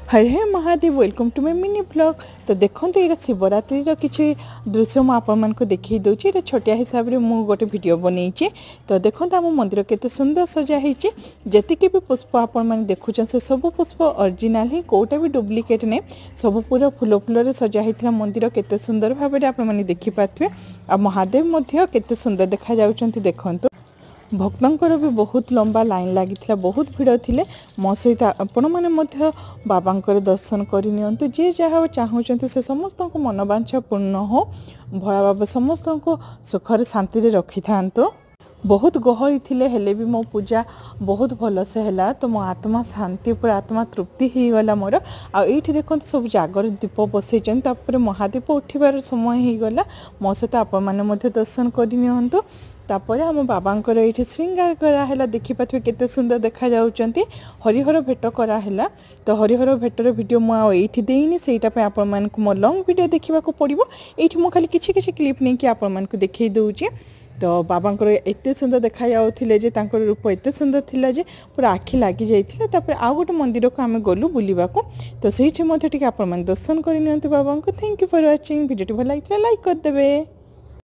हर हर Mahadev welcome to my mini blog. तो देखते ये शिवरात्रि किसी दृश्य मुझे देखी दूसरी छोटिया हिसाब से मुझे गोटे वीडियो बनईचे। तो देखते आम मंदिर केते सुंदर सजाही जी भी पुष्प आपण देखुन से सब पुष्प ओरिजिनल ही कोटा भी डुप्लिकेट ने सब पूरा फूल फूल सजाही मंदिर केते सुंदर भाव में देखिपे। आ महादेव केते सुंदर देखा जाउछंती देखंतु। भक्तों भी बहुत लंबा लाइन लगी बहुत भिड़ थिले। मो सहित आपण मैंने बाबा दर्शन करनी जे जहाँ चाहते से समस्त को मनोवांछा पूर्ण हो भोला बाबा समस्त को सुखर शांति रखी था। बहुत गहली थिले हेले भी मो पूजा बहुत भल से है। तो मो आत्मा शांति पूरा आत्मा तृप्ति हो गला मोर। आठी देखते सब जागर दीप बसई महादीप उठार समय हो गला। मो सहित आपण दर्शन करनी तापर आम बाबांकर ये श्रृंगार कराला देखिपे केते सुंदर देखा जाउचंती। हरिहर भेट कराला। तो हरिहर भेटर वीडियो मुझे देनी से आपण मो लंग वीडियो देखा पड़ो। ये मुझे खाली किछि क्लिप नहीं कि आपण देखई दूचे। तो बाबांकर एते सुंदर देखा जाउथिले जे तांकर रूप एते सुंदर थिला जे पूरा आखि लागी जाइथिला। तापर आ गोटे मंदिर को आमे गलु बुलिबाको। तो सेठी मध्ये टिके आपण दर्शन करि नियंतु बाबांको। Thank you for watching. Video भल लागिला लाइक कर देबे।